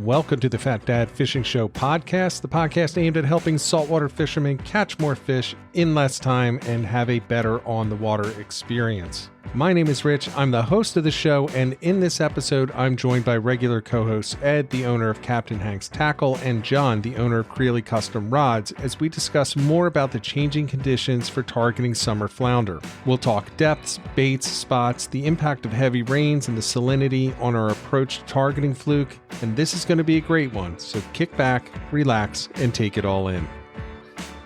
Welcome to the Fat Dad Fishing Show podcast, the podcast aimed at helping saltwater fishermen catch more fish in less time and have a better on-the-water experience. My name is Rich. I'm the host of the show, and in this episode, I'm joined by regular co-hosts Ed, the owner of Captain Hank's Tackle, and John, the owner of Creeley Custom Rods, as we discuss more about the changing conditions for targeting summer flounder. We'll talk depths, baits, spots, the impact of heavy rains, and the salinity on our approach to targeting fluke, and this is going to be a great one, so kick back, relax, and take it all in.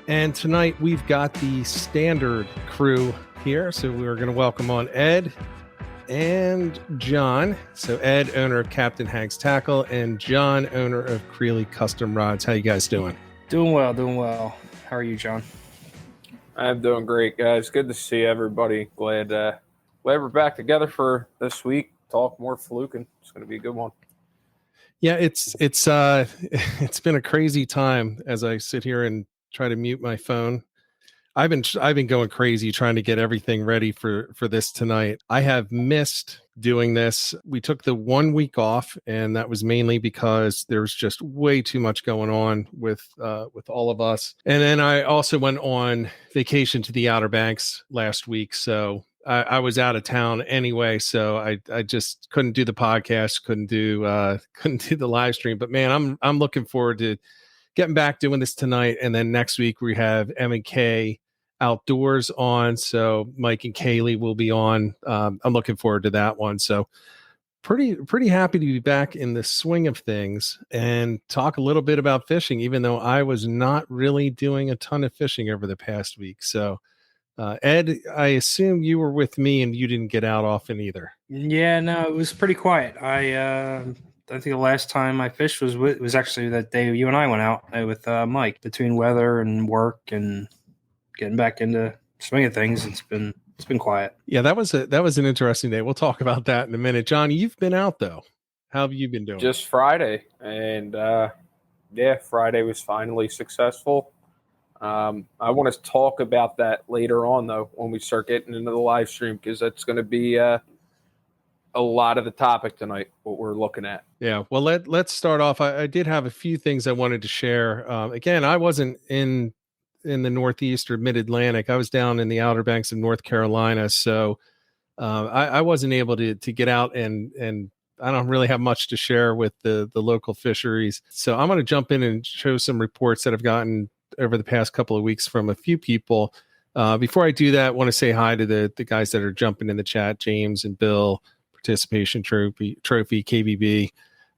And tonight, we've got the standard crew here, so we're going to welcome on Ed and John. So Ed, owner of Captain Hank's Tackle, and John, owner of Creeley Custom Rods. How you guys doing? Doing well. How are you, John? I'm doing great, guys. Good to see everybody. Glad we're back together for this week. Talk more fluking. It's going to be a good one. Yeah, it's been a crazy time as I sit here and try to mute my phone. I've been going crazy trying to get everything ready for this tonight. I have missed doing this. We took the 1 week off, and that was mainly because there was just way too much going on with all of us. And then I also went on vacation to the Outer Banks last week, so I was out of town anyway. So I just couldn't do the podcast, couldn't do the live stream. But man, I'm looking forward to getting back doing this tonight. And then next week we have M&K Outdoors on. So Mike and Kaylee will be on. I'm looking forward to that one. So pretty happy to be back in the swing of things and talk a little bit about fishing, even though I was not really doing a ton of fishing over the past week. So Ed, I assume you were with me and you didn't get out often either. Yeah, no, it was pretty quiet. I think the last time I fished was actually that day you and I went out with Mike. Between weather and work and getting back into swing of things, it's been quiet. Yeah, that was an interesting day. We'll talk about that in a minute. John, you've been out though. How have you been doing? Just Friday, and Friday was finally successful. I want to talk about that later on though when we start getting into the live stream, because that's going to be a lot of the topic tonight, what we're looking at. Yeah, well, let's start off. I did have a few things I wanted to share. Again, I wasn't in the Northeast or Mid-Atlantic. I was down in the Outer Banks of North Carolina, so I wasn't able to get out, and I don't really have much to share with the local fisheries. So I'm going to jump in and show some reports that I've gotten over the past couple of weeks from a few people. Before I do that, I want to say hi to the guys that are jumping in the chat, James and Bill, Participation Trophy, KBB,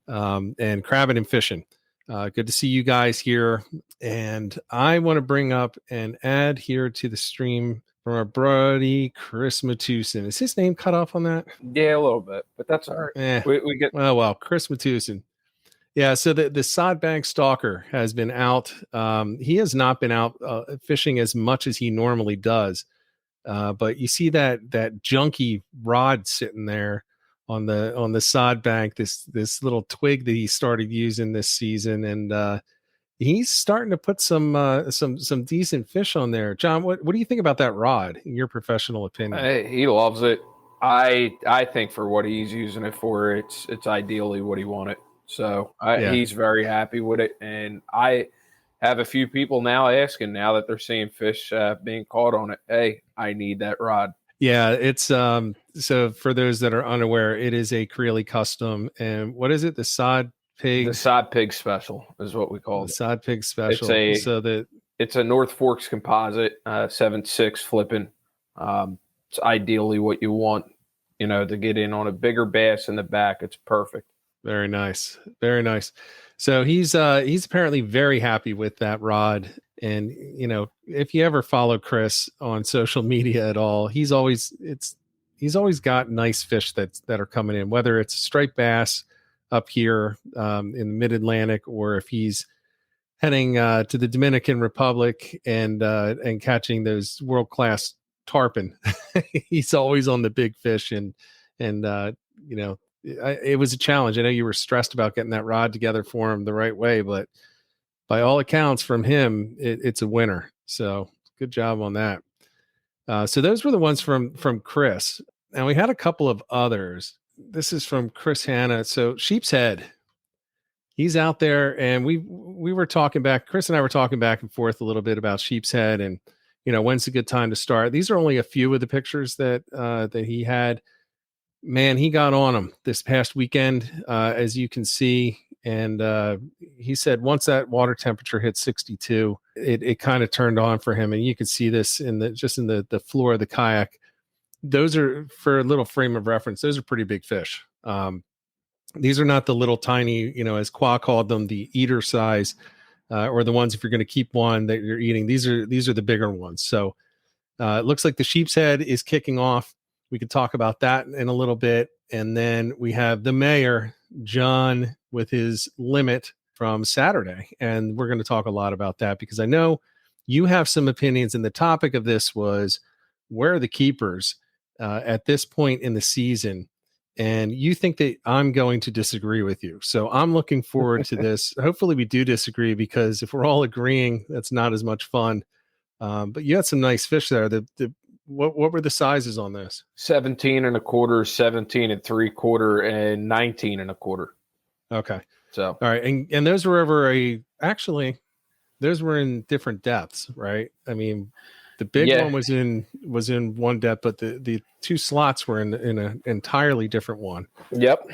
and Crabbing and Fishing. Good to see you guys here. And I want to bring up and add here to the stream from our buddy Chris Matusin. Is his name cut off on that? Yeah, a little bit, but that's all right. We get well, Chris Matusin. Yeah, so the Sodbank Stalker has been out. He has not been out fishing as much as he normally does. But you see that junky rod sitting there on the sod bank, this little twig that he started using this season, and he's starting to put some decent fish on there. John, what do you think about that rod in your professional opinion? He loves it. I think for what he's using it for, it's ideally what he wanted. So he's very happy with it, and I have a few people now asking, now that they're seeing fish being caught on it, hey, I need that rod. Yeah, it's so for those that are unaware, it is a Creeley Custom, and what is it? The Sod Pig. The Sod Pig Special is what we call it. The Sod Pig Special. It's a North Forks composite, 7.6 flipping. It's ideally what you want, to get in on a bigger bass in the back. It's perfect. Very nice. Very nice. So he's apparently very happy with that rod. And, if you ever follow Chris on social media at all, he's always got nice fish that are coming in, whether it's striped bass up here in the Mid-Atlantic, or if he's heading to the Dominican Republic and catching those world-class tarpon. He's always on the big fish, and it was a challenge. I know you were stressed about getting that rod together for him the right way, but by all accounts from him, it's a winner. So good job on that. So those were the ones from Chris. And we had a couple of others. This is from Chris Hanna. So Sheep's Head. he's out there, and we were talking back. Chris and I were talking back and forth a little bit about Sheep's Head, and when's a good time to start. These are only a few of the pictures that he had. Man, he got on them this past weekend, as you can see. And he said once that water temperature hit 62, it kind of turned on for him. And you can see this in the floor of the kayak. Those are, for a little frame of reference, those are pretty big fish. These are not the little tiny, as Qua called them, the eater size, or the ones if you're going to keep one that you're eating. These are the bigger ones. So it looks like the Sheep's Head is kicking off. We could talk about that in a little bit. And then we have the mayor, John, with his limit from Saturday. And we're going to talk a lot about that because I know you have some opinions. And the topic of this was, where are the keepers at this point in the season? And you think that I'm going to disagree with you. So I'm looking forward to this. Hopefully we do disagree, because if we're all agreeing, that's not as much fun. But you had some nice fish there. What were the sizes on this? 17 and a quarter, 17 and 3/4, and 19 and a quarter. Okay. So, all right. And those were those were in different depths, right? I mean, the big one was in one depth, but the two slots were in an entirely different one. Yep.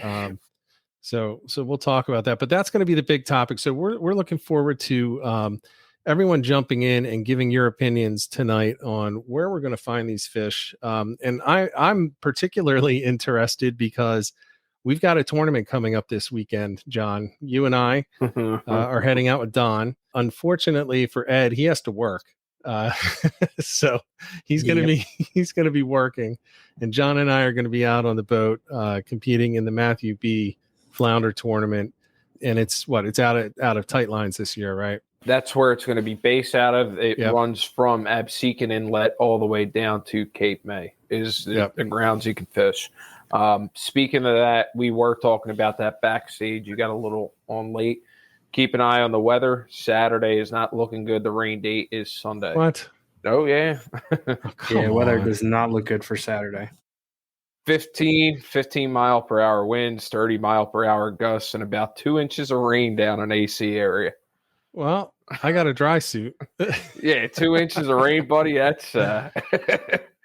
So we'll talk about that, but that's going to be the big topic. So we're looking forward to, everyone jumping in and giving your opinions tonight on where we're going to find these fish. And I'm particularly interested because we've got a tournament coming up this weekend, John. You and I are heading out with Don. Unfortunately for Ed, he has to work. So he's going to be working, and John and I are going to be out on the boat, competing in the Matthew B flounder tournament. And it's out of Tight Lines this year, right? That's where it's going to be based out of. It runs from Absecon Inlet all the way down to Cape May is the grounds you can fish. Speaking of that, we were talking about that backstage. You got a little on late. Keep an eye on the weather. Saturday is not looking good. The rain date is Sunday. What? Oh, yeah. Weather does not look good for Saturday. 15 mile per hour winds, 30 mile per hour gusts, and about 2 inches of rain down in AC area. Well, I got a dry suit. Yeah, 2 inches of rain, buddy. That's all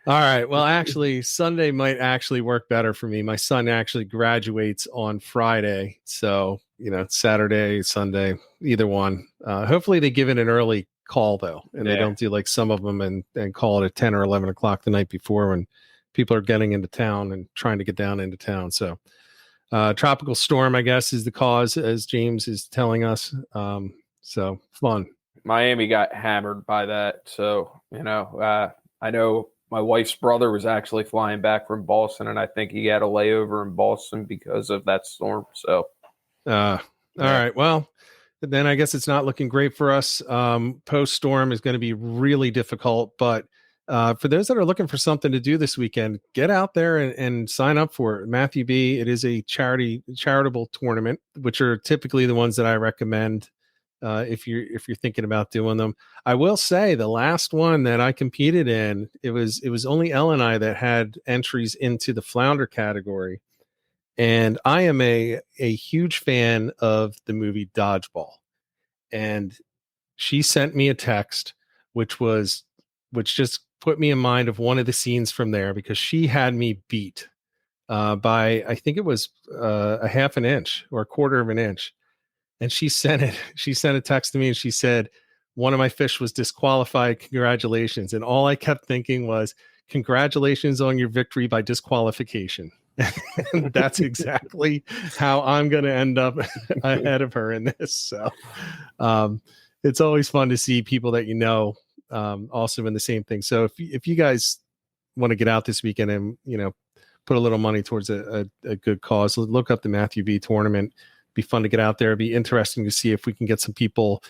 right. Well, actually, Sunday might actually work better for me. My son actually graduates on Friday, so Saturday, Sunday, either one. Hopefully, they give it an early call though, and they don't do like some of them and call it at 10 or 11 o'clock the night before when people are getting into town and trying to get down into town. So, tropical storm, I guess, is the cause, as James is telling us. So fun. Miami got hammered by that. So, I know my wife's brother was actually flying back from Boston, and I think he had a layover in Boston because of that storm. So, all right. Well, then I guess it's not looking great for us. Post storm is going to be really difficult, but for those that are looking for something to do this weekend, get out there and sign up for it. Matthew B. It is a charitable tournament, which are typically the ones that I recommend. If you're thinking about doing them. I will say the last one that I competed in, it was only Elle and I that had entries into the flounder category. And I am a huge fan of the movie Dodgeball. And she sent me a text, which just put me in mind of one of the scenes from there, because she had me beat by, I think it was a half an inch or a quarter of an inch. And she sent a text to me and she said, one of my fish was disqualified. Congratulations. And all I kept thinking was, congratulations on your victory by disqualification. And that's exactly how I'm going to end up ahead of her in this. So it's always fun to see people that also in the same thing. So if you guys want to get out this weekend and, put a little money towards a good cause, look up the Matthew B tournament. Be fun to get out there. It'd be interesting to see if we can get some people,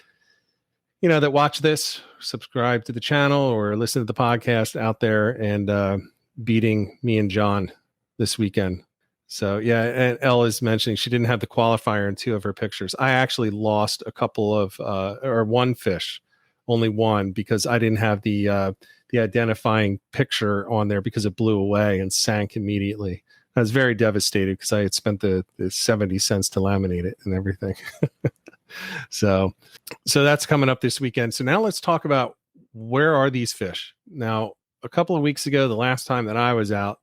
that watch this, subscribe to the channel or listen to the podcast out there and beating me and John this weekend. So yeah, and Elle is mentioning she didn't have the qualifier in 2 of her pictures. I actually lost a couple of or one fish, only one, because I didn't have the identifying picture on there because it blew away and sank immediately. I was very devastated because I had spent the 70 cents to laminate it and everything. So that's coming up this weekend. So now let's talk about, where are these fish? Now, a couple of weeks ago, the last time that I was out,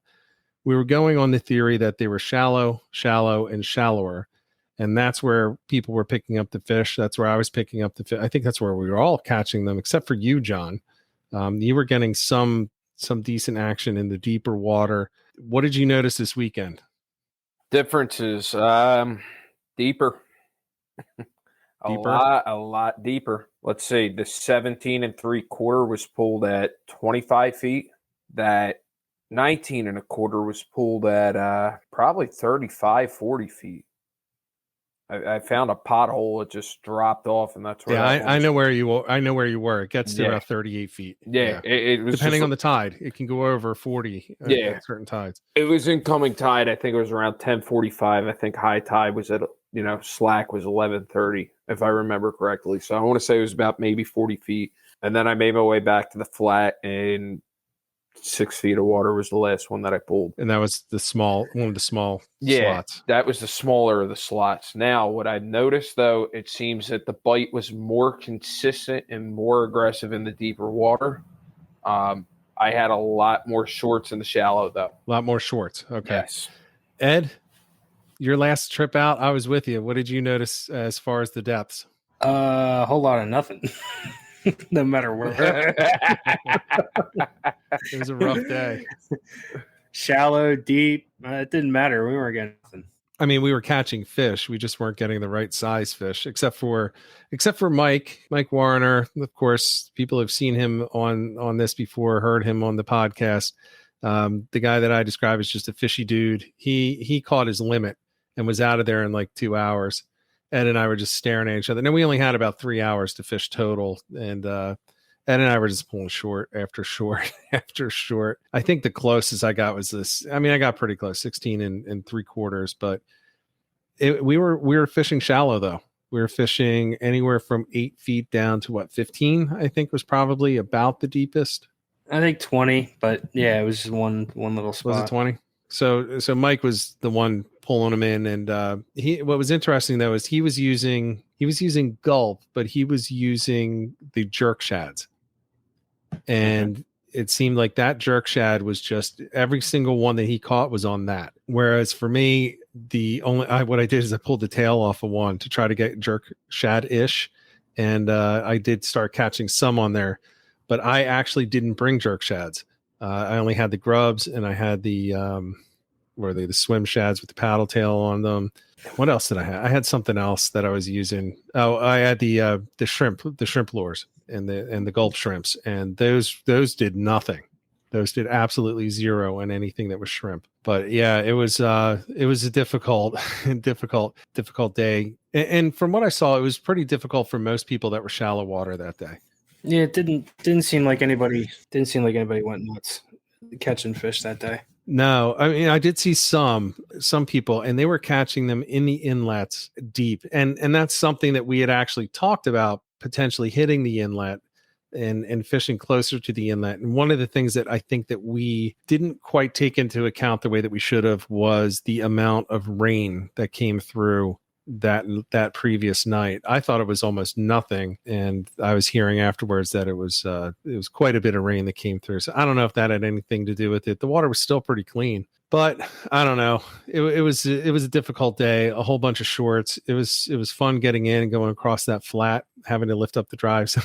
we were going on the theory that they were shallow, and shallower. And that's where people were picking up the fish. That's where I was picking up the fish. I think that's where we were all catching them, except for you, John. You were getting some decent action in the deeper water. What did you notice this weekend? Differences, deeper. A lot deeper. Let's see. The 17 3/4 was pulled at 25 feet. That 19 1/4 was pulled at probably 35, 40 feet. I found a pothole. It just dropped off, and that's where. Yeah, I know where you were. I know where you were. It gets to about 38 feet. Yeah. It was depending on the tide. It can go over 40. At certain tides. It was incoming tide. I think it was around 10:45. I think high tide was at slack was 11:30, if I remember correctly. So I want to say it was about maybe 40 feet, and then I made my way back to the flat, and 6 feet of water was the last one that I pulled. And that was one of the small slots. That was the smaller of the slots. Now, what I've noticed, though, it seems that the bite was more consistent and more aggressive in the deeper water. I had a lot more shorts in the shallow, though. A lot more shorts. Okay. Yes. Ed, your last trip out, I was with you. What did you notice as far as the depths? A whole lot of nothing. No matter where. It was a rough day. Shallow, deep, it didn't matter. We weren't getting nothing. I mean, we were catching fish. We just weren't getting the right size fish, except for Mike Warner. Of course, people have seen him on this before, heard him on the podcast. The guy that I describe as just a fishy dude. He caught his limit and was out of there in like 2 hours. Ed and I were just staring at each other. Now, we only had about 3 hours to fish total. And Ed and I were just pulling short after short after short. I think the closest I got was this. I mean, I got pretty close, 16 3/4. But we were fishing shallow, though. We were fishing anywhere from 8 feet down to 15, I think was probably about the deepest. I think 20, but yeah, it was just one little spot. Was it 20? So Mike was the one pulling him in, and what was interesting though is he was using gulp, but he was using the jerk shads, and it seemed like that jerk shad was just every single one that he caught was on that. Whereas for me, what I did is I pulled the tail off of one to try to get jerk shad ish, and I did start catching some on there, but I actually didn't bring jerk shads. I only had the grubs, and I had the the swim shads with the paddle tail on them. What else did I have? I had something else that I was using. Oh, I had the shrimp lures and the gulp shrimps, and those did nothing. Those did absolutely zero on anything that was shrimp. But yeah, it was a difficult day. And from what I saw, it was pretty difficult for most people that were shallow water that day. Yeah, it didn't seem like anybody went nuts catching fish that day. No, I mean, I did see some people, and they were catching them in the inlets deep, and that's something that we had actually talked about, potentially hitting the inlet and fishing closer to the inlet. And one of the things that I think that we didn't quite take into account the way that we should have was the amount of rain that came through that previous night. I thought it was almost nothing, and I was hearing afterwards that it was quite a bit of rain that came through. So I don't know if that had anything to do with it. The water was still pretty clean, but I don't know. It was a difficult day. A whole bunch of shorts. It was fun getting in and going across that flat, having to lift up the drives.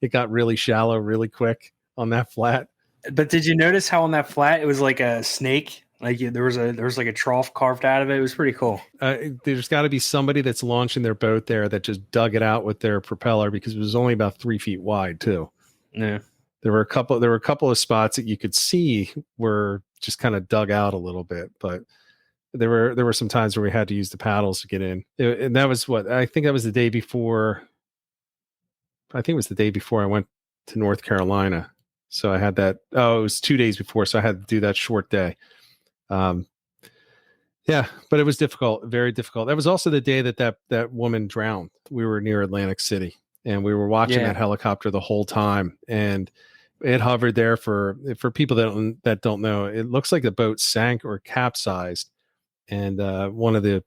It got really shallow really quick on that flat. But did you notice how on that flat it was like a snake? Like there was like a trough carved out of it. It was pretty cool. There's got to be somebody that's launching their boat there that just dug it out with their propeller, because it was only about 3 feet wide too. Yeah, there were a couple of spots that you could see were just kind of dug out a little bit, but there were some times where we had to use the paddles to get in. And that was I think that was the day before. I think it was the day before I went to North Carolina. So I had that. Oh, it was 2 days before. So I had to do that short day. Yeah, but it was difficult, very difficult. That was also the day that woman drowned. We were near Atlantic City, and we were watching that helicopter the whole time. And It hovered there for people that don't know. It looks like the boat sank or capsized, and one of the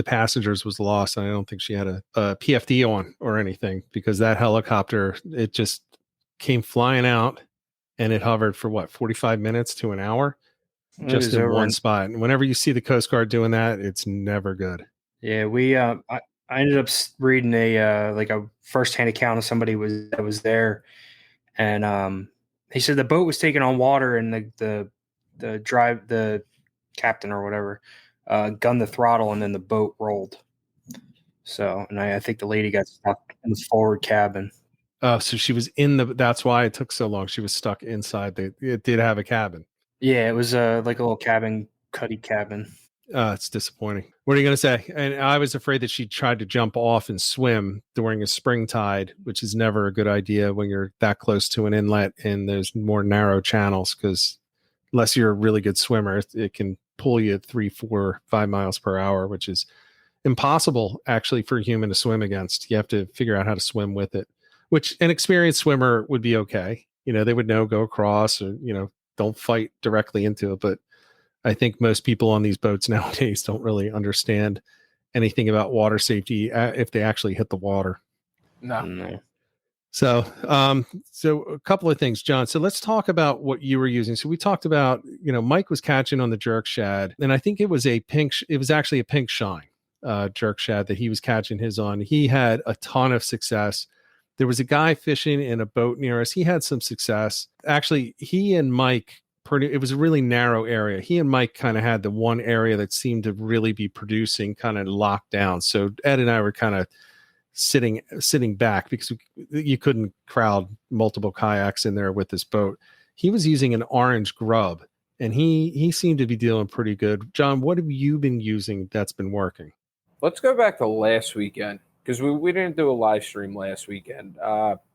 passengers was lost. And I don't think she had a PFD on or anything, because that helicopter, it just came flying out, and it hovered for what, 45 minutes to an hour, just in one spot. And whenever you see the Coast Guard doing that, it's never good. Yeah, I ended up reading a like a firsthand account of somebody that was there, and he said the boat was taking on water, and the captain or whatever gunned the throttle, and then the boat rolled. So, and I think the lady got stuck in the forward cabin. Oh, so she was that's why it took so long. She was stuck inside. It did have a cabin. Yeah, it was like a little cabin, cuddy cabin. It's disappointing. What are you going to say? And I was afraid that she tried to jump off and swim during a spring tide, which is never a good idea when you're that close to an inlet and there's more narrow channels, because unless you're a really good swimmer, it can pull you at 3, 4, 5 miles per hour, which is impossible actually for a human to swim against. You have to figure out how to swim with it, which an experienced swimmer would be okay. They would know, go across, or, don't fight directly into it. But I think most people on these boats nowadays don't really understand anything about water safety if they actually hit the water. No. So a couple of things, John. So let's talk about what you were using. So we talked about, Mike was catching on the jerk shad, and I think it was actually a pink shine jerk shad that he was catching his on. He had a ton of success. There was a guy fishing in a boat near us. He had some success. Actually, he and Mike, it was a really narrow area. He and Mike kind of had the one area that seemed to really be producing, kind of locked down. So Ed and I were kind of sitting back, because you couldn't crowd multiple kayaks in there with this boat. He was using an orange grub, and he seemed to be dealing pretty good. John, what have you been using that's been working? Let's go back to last weekend, because we didn't do a live stream last weekend.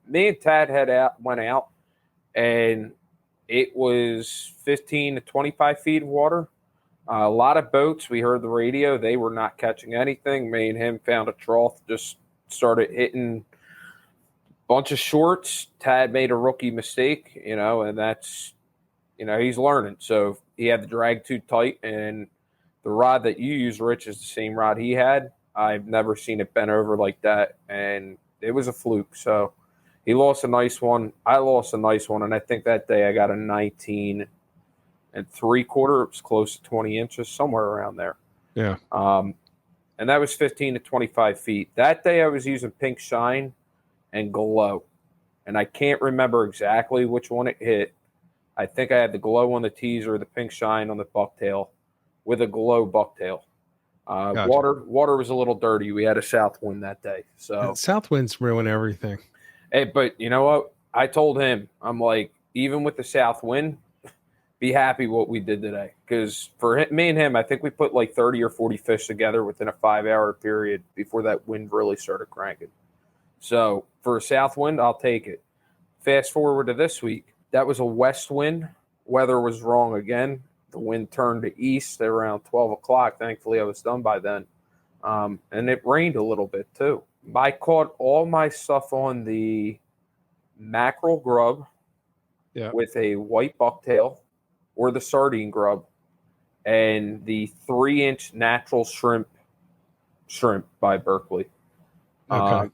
Me and Tad went out, and it was 15 to 25 feet of water. A lot of boats. We heard the radio. They were not catching anything. Me and him found a trough, just started hitting a bunch of shorts. Tad made a rookie mistake, and that's, he's learning. So he had the drag too tight, and the rod that you use, Rich, is the same rod he had. I've never seen it bent over like that, and it was a fluke. So he lost a nice one. I lost a nice one, and I think that day I got a 19 3/4. It was close to 20 inches, somewhere around there. Yeah. And that was 15 to 25 feet. That day I was using Pink Shine and Glow, and I can't remember exactly which one it hit. I think I had the Glow on the teaser, the Pink Shine on the bucktail, with a Glow bucktail. Gotcha. Water was a little dirty. We had a south wind that day. So south winds ruin everything. Hey, but you know what? I told him, I'm like, even with the south wind, be happy what we did today. Because for me and him, I think we put like 30 or 40 fish together within a 5-hour period before that wind really started cranking. So for a south wind, I'll take it. Fast forward to this week. That was a west wind. Weather was wrong again. The wind turned to east at around 12 o'clock. Thankfully, I was done by then. And it rained a little bit too. I caught all my stuff on the mackerel grub with a white bucktail, or the sardine grub, and the 3-inch natural shrimp by Berkeley. Okay.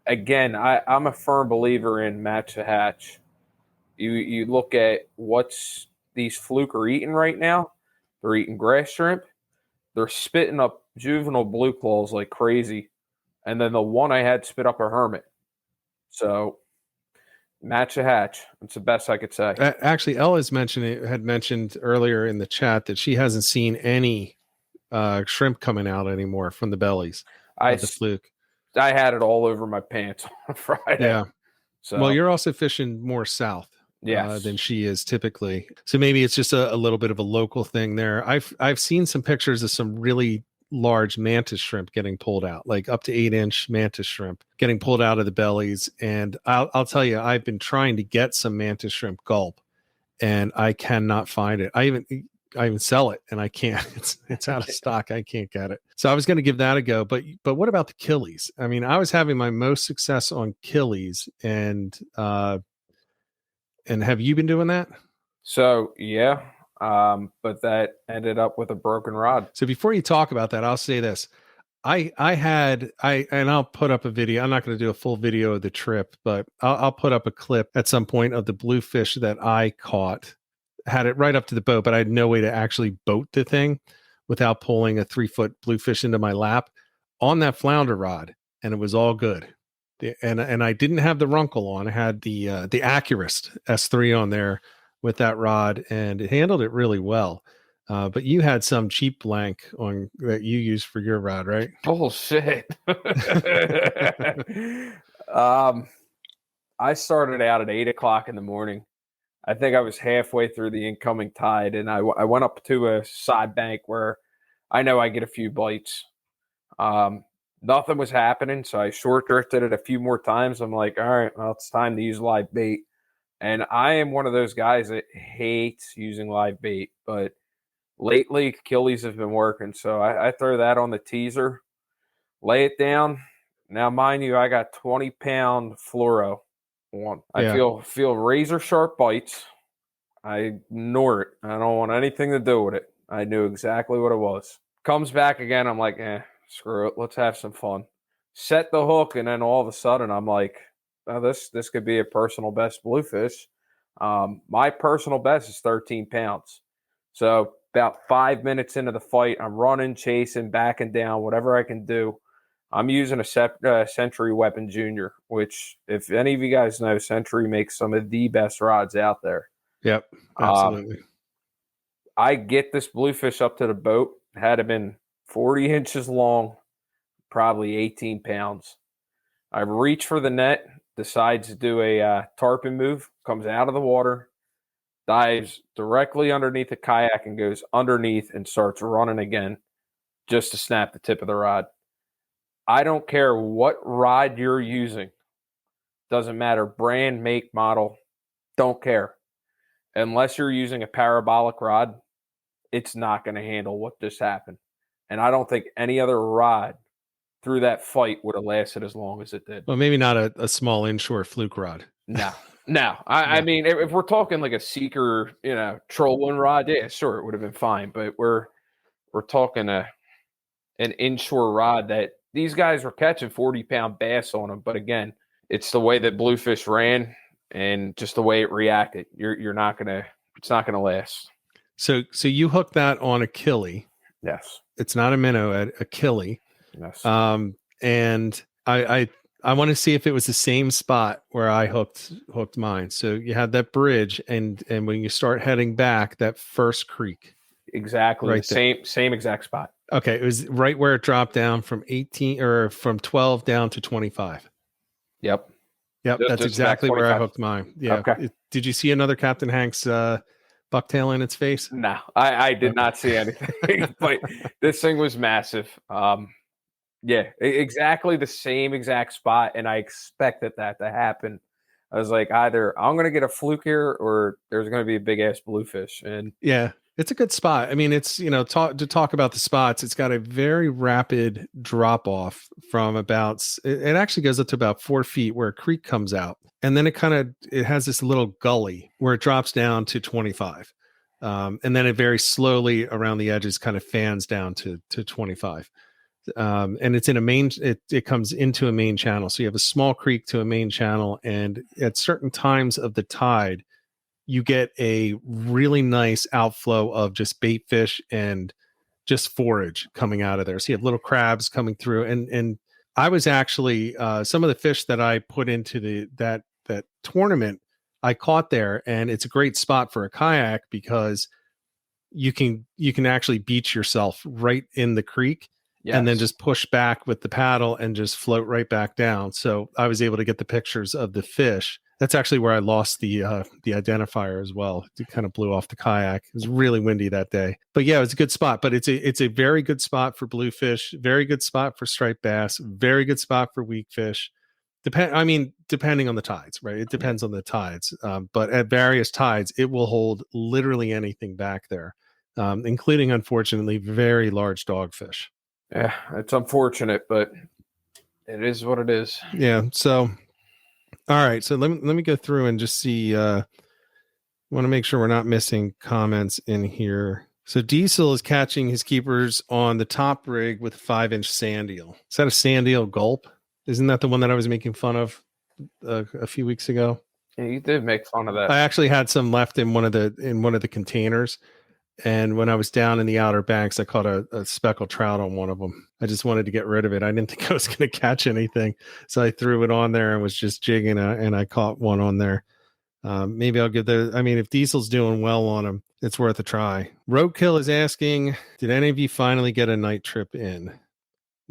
Again, I'm a firm believer in match the hatch. You look at what's these fluke are eating right now. They're eating grass shrimp. They're spitting up juvenile blue claws like crazy. And then the one I had spit up a hermit. So match a hatch. That's the best I could say. Actually, Ella had mentioned earlier in the chat that she hasn't seen any shrimp coming out anymore from the bellies of the fluke. I had it all over my pants on Friday. Yeah. So, well, you're also fishing more south than she is typically. So maybe it's just a little bit of a local thing there. I've seen some pictures of some really large mantis shrimp getting pulled out, like up to 8-inch mantis shrimp getting pulled out of the bellies. And I'll tell you, I've been trying to get some mantis shrimp gulp, and I cannot find it. I even sell it, and I can't. It's out of stock. I can't get it. So I was going to give that a go. But what about the killies? I mean, I was having my most success on killies, and And have you been doing that? So yeah, but that ended up with a broken rod. So before you talk about that, I'll say this. And I'll put up a video. I'm not going to do a full video of the trip, but I'll put up a clip at some point of the bluefish that I caught. Had it right up to the boat, but I had no way to actually boat the thing without pulling a 3-foot bluefish into my lap on that flounder rod, and it was all good. And I didn't have the Runkle on. I had the Accurist S3 on there with that rod, and it handled it really well. But you had some cheap blank on that you used for your rod, right? Bullshit. I started out at 8:00 in the morning. I think I was halfway through the incoming tide, and I went up to a side bank where I know I get a few bites. Nothing was happening, so I short drifted it a few more times. I'm like, all right, well, it's time to use live bait. And I am one of those guys that hates using live bait, but lately killies have been working. So I throw that on the teaser, lay it down. Now, mind you, I got 20-pound fluoro on. I feel razor sharp bites. I ignore it. I don't want anything to do with it. I knew exactly what it was. Comes back again. I'm like, screw it. Let's have some fun. Set the hook, and then all of a sudden, I'm like, oh, this could be a personal best bluefish. My personal best is 13 pounds. So about 5 minutes into the fight, I'm running, chasing, backing down, whatever I can do. I'm using a Century Weapon Junior, which, if any of you guys know, Century makes some of the best rods out there. Yep, absolutely. I get this bluefish up to the boat. Had it been 40 inches long, probably 18 pounds. I reach for the net, decides to do a tarpon move, comes out of the water, dives directly underneath the kayak and goes underneath and starts running again just to snap the tip of the rod. I don't care what rod you're using. Doesn't matter brand, make, model. Don't care. Unless you're using a parabolic rod, it's not going to handle what just happened. And I don't think any other rod through that fight would have lasted as long as it did. Well, maybe not a small inshore fluke rod. No. I mean, if we're talking like a Seeker, trolling rod, yeah, sure, it would have been fine. But we're talking an inshore rod that these guys were catching 40-pound bass on them. But again, it's the way that bluefish ran and just the way it reacted. It's not gonna last. So you hooked that on a killie. Yes. It's not a minnow, a killie. Yes. And I want to see if it was the same spot where I hooked mine. So you had that bridge, and when you start heading back, that first creek. Exactly. Right, same exact spot. Okay, it was right where it dropped down from 18 or from 12 down to 25. Yep. That's exactly where I hooked mine. Yeah. Okay. Did you see another Captain Hank's bucktail in its face? No, I did not see anything, but this thing was massive. Yeah, exactly the same exact spot, and I expected that to happen. I was like, either I'm going to get a fluke here, or there's going to be a big ass bluefish. And yeah, it's a good spot. I mean, it's to talk about the spots. It's got a very rapid drop off from about. It actually goes up to about 4 feet where a creek comes out, and then it has this little gully where it drops down to 25, and then it very slowly around the edges kind of fans down to 25. And it's in a main, it comes into a main channel. So you have a small creek to a main channel. And at certain times of the tide, you get a really nice outflow of just bait fish and just forage coming out of there. So you have little crabs coming through. And I was actually, some of the fish that I put into that tournament, I caught there, and it's a great spot for a kayak because you can actually beach yourself right in the creek. Yes. And then just push back with the paddle and just float right back down. So I was able to get the pictures of the fish. That's actually where I lost the identifier as well. It kind of blew off the kayak. It was really windy that day. But yeah, it was a good spot. But it's a very good spot for bluefish, very good spot for striped bass, very good spot for weak fish. Depending on the tides, right? It depends on the tides. But at various tides, it will hold literally anything back there, including, unfortunately, very large dogfish. Yeah, it's unfortunate, but it is what it is. Yeah. So, all right. So let me go through and just see want to make sure we're not missing comments in here. So Diesel is catching his keepers on the top rig with a 5-inch sand eel. Is that a sand eel gulp? Isn't that the one that I was making fun of a few weeks ago? Yeah, you did make fun of that. I actually had some left in one of the containers. And when I was down in the Outer Banks, I caught a speckled trout on one of them. I just wanted to get rid of it. I didn't think I was going to catch anything. So I threw it on there and was just jigging, and I caught one on there. Maybe I'll give if Diesel's doing well on them, it's worth a try. Roadkill is asking, did any of you finally get a night trip in?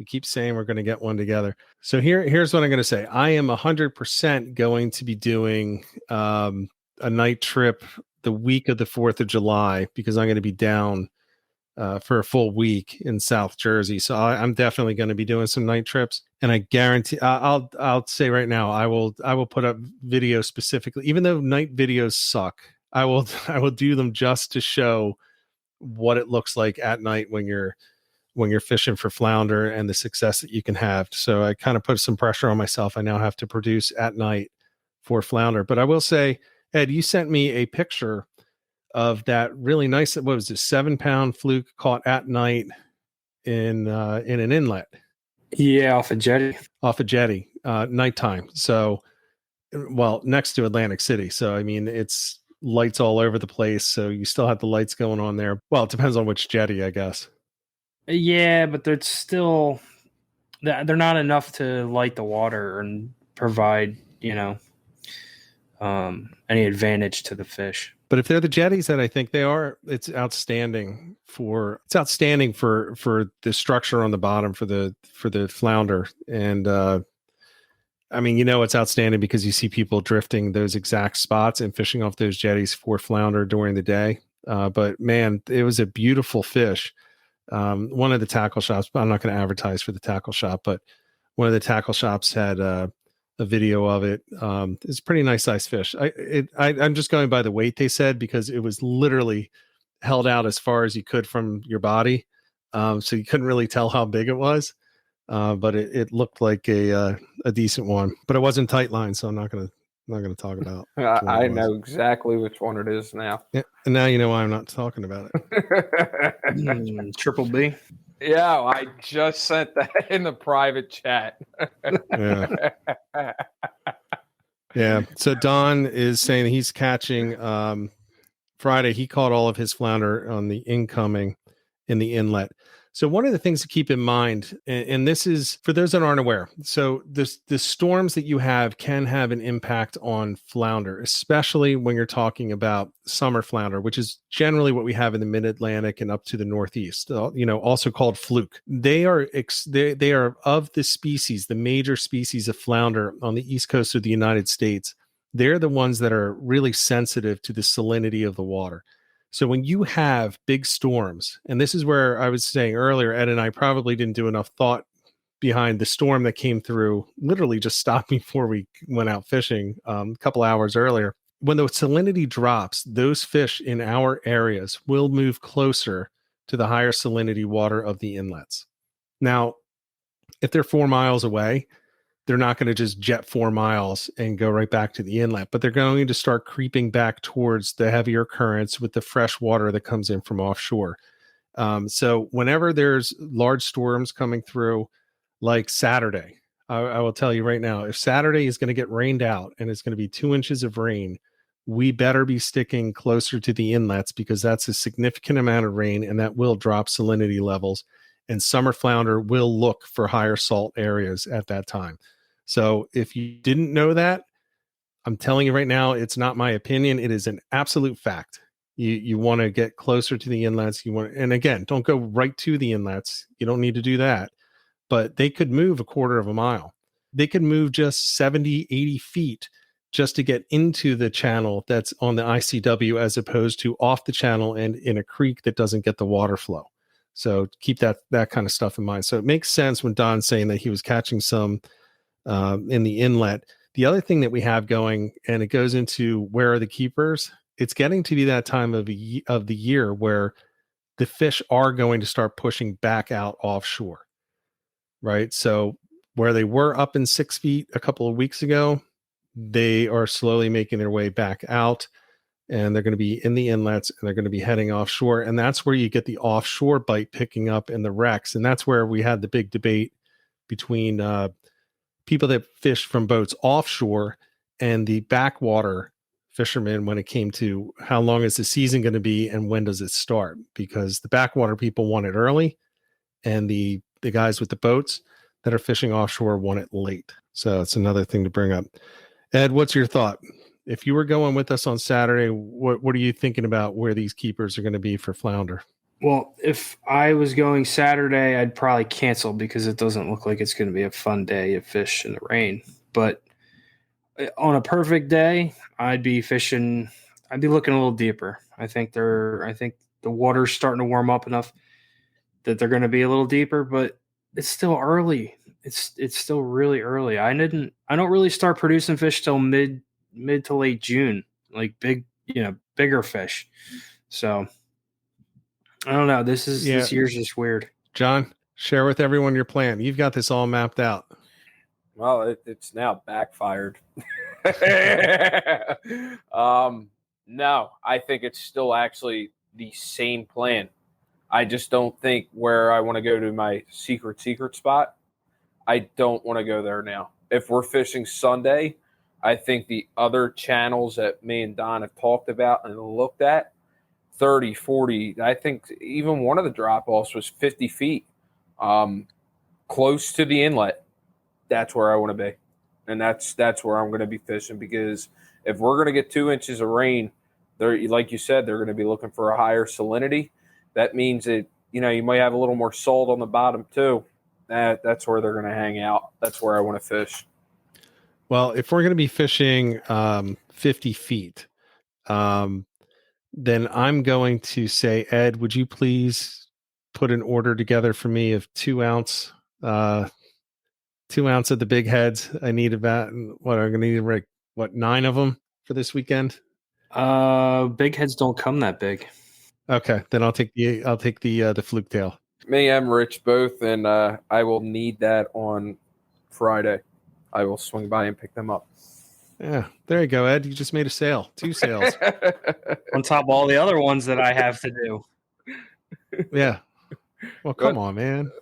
We keep saying we're going to get one together. So here's what I'm going to say. I am 100% going to be doing a night trip the week of the 4th of July, because I'm going to be down for a full week in South Jersey. So I'm definitely going to be doing some night trips, and I guarantee I'll say right now, I will put up videos specifically, even though night videos suck. I will do them just to show what it looks like at night when you're fishing for flounder and the success that you can have. So I kind of put some pressure on myself. I now have to produce at night for flounder. But I will say, Ed, you sent me a picture of that really nice, what was it, 7-pound fluke caught at night in an inlet. Yeah, off a jetty. Nighttime. So, well, next to Atlantic City. So, I mean, it's lights all over the place. So you still have the lights going on there. Well, it depends on which jetty, I guess. Yeah, but they're not enough to light the water and provide, any advantage to the fish. But if they're the jetties that I think they are, it's outstanding for the structure on the bottom for the flounder. And it's outstanding because you see people drifting those exact spots and fishing off those jetties for flounder during the day. But man, it was a beautiful fish. One of the tackle shops, I'm not going to advertise for the tackle shop, but one of the tackle shops had a video of it. It's a pretty nice size fish. I'm just going by the weight they said, because it was literally held out as far as you could from your body. So you couldn't really tell how big it was. But it looked like a decent one, but it wasn't tight line. So I'm not going to talk about. I know exactly which one it is now. Yeah. And now you know why I'm not talking about it. Triple B. Yeah, I just sent that in the private chat. Yeah. So Don is saying that he's catching Friday. He caught all of his flounder on the incoming in the inlet. So one of the things to keep in mind, and this is for those that aren't aware, so the storms that you have can have an impact on flounder, especially when you're talking about summer flounder, which is generally what we have in the mid-Atlantic and up to the Northeast, also called fluke. They are of the species, the major species of flounder on the East Coast of the United States. They're the ones that are really sensitive to the salinity of the water. So when you have big storms, and this is where I was saying earlier, Ed and I probably didn't do enough thought behind the storm that came through, literally just stopped me before we went out fishing a couple hours earlier. When the salinity drops, those fish in our areas will move closer to the higher salinity water of the inlets. Now, if they're 4 miles away, they're not going to just jet 4 miles and go right back to the inlet, but they're going to start creeping back towards the heavier currents with the fresh water that comes in from offshore. So whenever there's large storms coming through, like Saturday, I will tell you right now, if Saturday is going to get rained out and it's going to be 2 inches of rain, we better be sticking closer to the inlets, because that's a significant amount of rain and that will drop salinity levels. And summer flounder will look for higher salt areas at that time. So if you didn't know that, I'm telling you right now, it's not my opinion. It is an absolute fact. You want to get closer to the inlets. And again, don't go right to the inlets. You don't need to do that. But they could move a quarter of a mile. They could move just 70, 80 feet just to get into the channel that's on the ICW, as opposed to off the channel and in a creek that doesn't get the water flow. So keep that kind of stuff in mind. So it makes sense when Don's saying that he was catching some in the inlet. The other thing that we have going, and it goes into where are the keepers, it's getting to be that time of the year where the fish are going to start pushing back out offshore, right? So where they were up in 6 feet a couple of weeks ago, they are slowly making their way back out. and they're going to be in the inlets and they're going to be heading offshore. And that's where you get the offshore bite picking up in the wrecks. And that's where we had the big debate between people that fish from boats offshore and the backwater fishermen when it came to how long is the season going to be and when does it start, because the backwater people want it early and the guys with the boats that are fishing offshore want it late. So it's another thing to bring up. Ed, what's your thought? If you were going with us on Saturday, what are you thinking about where these keepers are going to be for flounder? Well, if I was going Saturday, I'd probably cancel because it doesn't look like it's going to be a fun day to fish in the rain. But on a perfect day, I'd be fishing. I'd be looking a little deeper. I think the water's starting to warm up enough that they're going to be a little deeper, but it's still early. It's still really early. I don't really start producing fish till mid to late June, like bigger fish. So I don't know. This year's just weird. John, share with everyone your plan. You've got this all mapped out. Well, it's now backfired. No, I think it's still actually the same plan. I just don't think where I want to go to my secret spot, I don't want to go there now. If we're fishing Sunday, I think the other channels that me and Don have talked about and looked at, 30, 40, I think even one of the drop-offs was 50 feet, close to the inlet. That's where I want to be. And that's where I'm going to be fishing, because if we're going to get 2 inches of rain, like you said, they're going to be looking for a higher salinity. That means that, you might have a little more salt on the bottom too. That's where they're going to hang out. That's where I want to fish. Well, if we're going to be fishing 50 feet, then I'm going to say, Ed, would you please put an order together for me of 2 ounce, 2 ounce of the big heads? I need about, I'm going to need 9 of them for this weekend. Big heads don't come that big. Okay, then I'll take the fluke tail. Me and Rich both, and I will need that on Friday. I will swing by and pick them up. Yeah, there you go, Ed. You just made a sale. 2 sales. On top of all the other ones that I have to do. Yeah. Well, come on, man.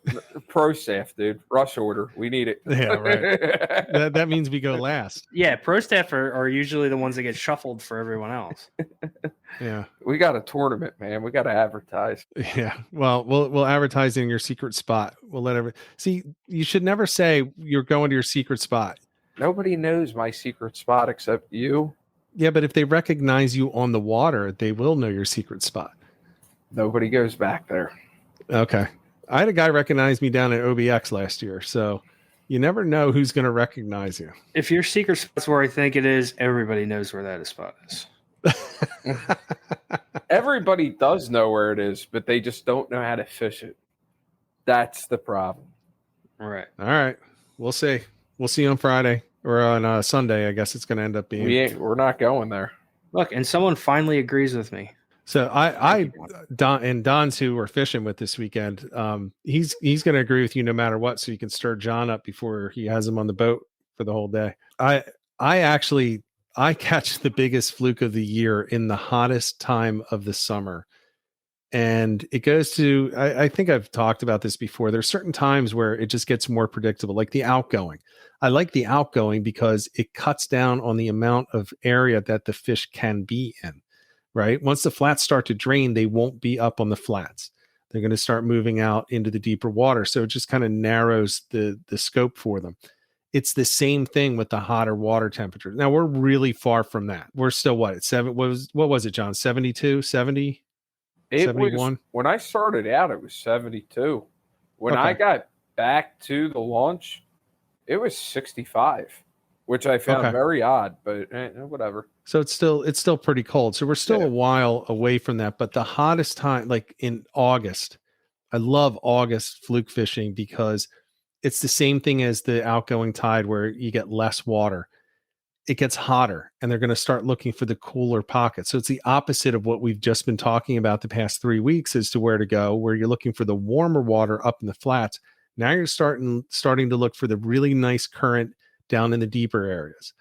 Pro staff, dude. Rush order. We need it. Yeah, right. That means we go last. Yeah, pro staff are usually the ones that get shuffled for everyone else. Yeah. We got a tournament, man. We got to advertise. Yeah. Well, we'll advertise in your secret spot. We'll let see, you should never say you're going to your secret spot. Nobody knows my secret spot except you. Yeah, but if they recognize you on the water, they will know your secret spot. Nobody goes back there. Okay. I had a guy recognize me down at OBX last year, so you never know who's going to recognize you. If your secret spot's where I think it is, everybody knows where that spot is. Everybody does know where it is, but they just don't know how to fish it. That's the problem. All right. All right. We'll see. We'll see you on Friday or on Sunday. I guess it's going to end up being. We're not going there. Look, and someone finally agrees with me. So Don's who we're fishing with this weekend. He's going to agree with you no matter what, so you can stir John up before he has him on the boat for the whole day. I catch the biggest fluke of the year in the hottest time of the summer. And it goes to, I think I've talked about this before. There's certain times where it just gets more predictable, like the outgoing. I like the outgoing because it cuts down on the amount of area that the fish can be in, right? Once the flats start to drain, they won't be up on the flats. They're going to start moving out into the deeper water. So it just kind of narrows the scope for them. It's the same thing with the hotter water temperature. Now we're really far from that. We're still what was it, John? 72, 70? 71? When I started out, it was 72. When I got back to the launch, it was 65, which I found very odd, but whatever. So it's still pretty cold. So we're still a while away from that. But the hottest time, like in August, I love August fluke fishing because it's the same thing as the outgoing tide where you get less water. It gets hotter and they're going to start looking for the cooler pockets. So it's the opposite of what we've just been talking about the past 3 weeks as to where to go, where you're looking for the warmer water up in the flats. Now you're starting to look for the really nice current down in the deeper areas.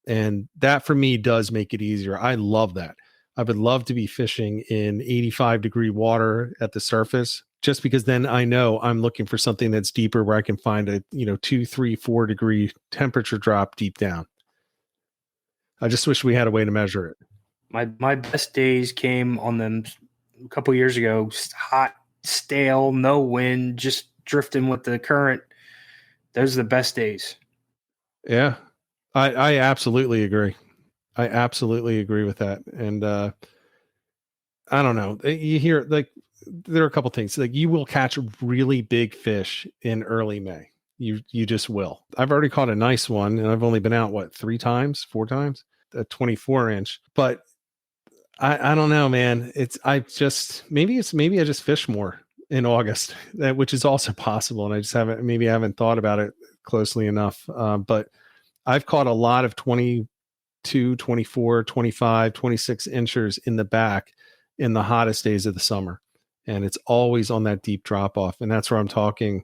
And that for me does make it easier. I love that. I would love to be fishing in 85-degree water at the surface, just because then I know I'm looking for something that's deeper where I can find a 2, 3, 4 degree temperature drop deep down. I just wish we had a way to measure it. My best days came on them a couple years ago. Hot, stale, no wind, just drifting with the current. Those are the best days. Yeah, I absolutely agree. I absolutely agree with that. And I don't know. You hear like there are a couple things. Like you will catch really big fish in early May. You just will. I've already caught a nice one, and I've only been out 4 times, a 24-inch. But I don't know, man. Maybe I just fish more in August, which is also possible, and I just haven't thought about it closely enough. But I've caught a lot of 22, 24, 25, 26 inchers in the back in the hottest days of the summer. And it's always on that deep drop off. And that's where I'm talking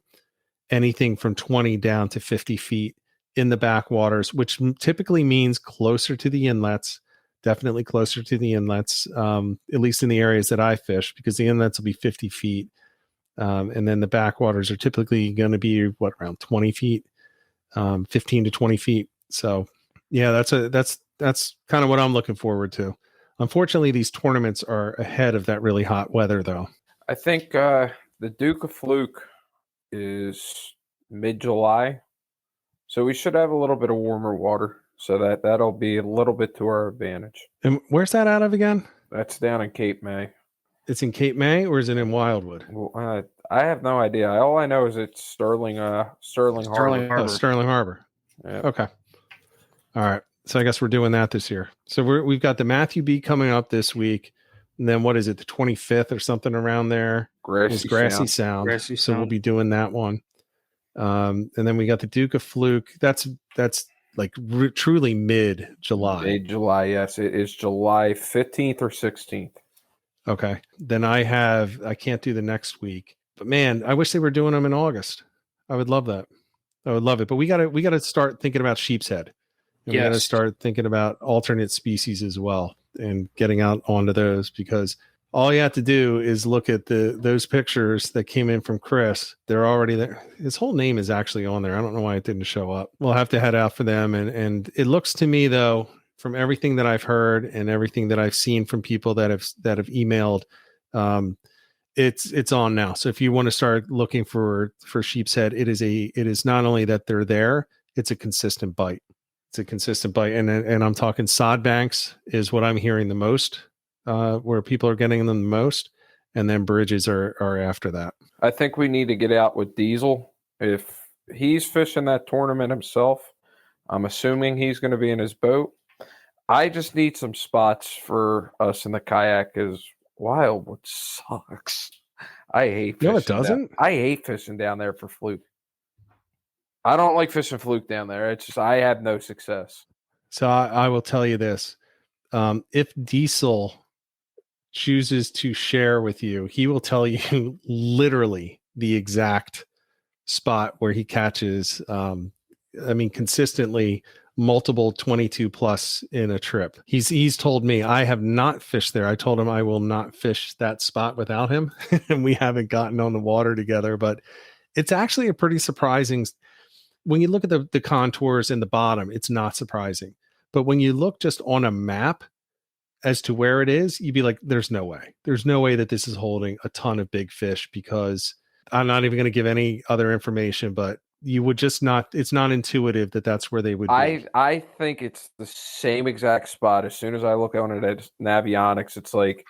anything from 20 down to 50 feet in the backwaters, which typically means closer to the inlets, definitely closer to the inlets, at least in the areas that I fish, because the inlets will be 50 feet. And then the backwaters are typically going to be around 20 feet, 15 to 20 feet. So yeah, that's kind of what I'm looking forward to. Unfortunately, these tournaments are ahead of that really hot weather, though. I think the Duke of Fluke is mid-July, so we should have a little bit of warmer water, so that'll be a little bit to our advantage. And where's that out of again? That's down in Cape May. It's in Cape May, or is it in Wildwood? Well, I have no idea. All I know is it's Sterling Harbor. Oh, Sterling Harbor. Yep. Okay. All right. So I guess we're doing that this year. So we've got the Matthew B coming up this week. And then what is it, the 25th or something around there? Grassy Sound. So we'll be doing that one. And then we got the Duke of Fluke. That's like truly mid-July. Mid-July, yes. It is July 15th or 16th. Okay. Then I can't do the next week. But man, I wish they were doing them in August. I would love that. I would love it. But we gotta start thinking about sheep's head. And we got to start thinking about alternate species as well and getting out onto those, because all you have to do is look at those pictures that came in from Chris. They're already there. His whole name is actually on there. I don't know why it didn't show up. We'll have to head out for them. And it looks to me, though, from everything that I've heard and everything that I've seen from people that have emailed, it's on now. So if you want to start looking for sheep's head, it is not only that they're there, it's a consistent bite. It's a consistent bite. And I'm talking sod banks is what I'm hearing the most, where people are getting them the most. And then bridges are after that. I think we need to get out with Diesel. If he's fishing that tournament himself, I'm assuming he's going to be in his boat. I just need some spots for us in the kayak, because Wildwood sucks. I hate fishing. No, it doesn't. I hate fishing down there for fluke. I don't like fishing fluke down there. It's just I have no success. So I will tell you this. If Diesel chooses to share with you, he will tell you literally the exact spot where he catches, consistently multiple 22 plus in a trip. He's told me I have not fished there. I told him I will not fish that spot without him. And we haven't gotten on the water together, but it's actually a pretty surprising. When you look at the contours in the bottom, it's not surprising. But when you look just on a map as to where it is, you'd be like, there's no way. There's no way that this is holding a ton of big fish, because I'm not even going to give any other information, but you would just not, it's not intuitive that that's where they would be. I think it's the same exact spot. As soon as I look on it at Navionics, it's like,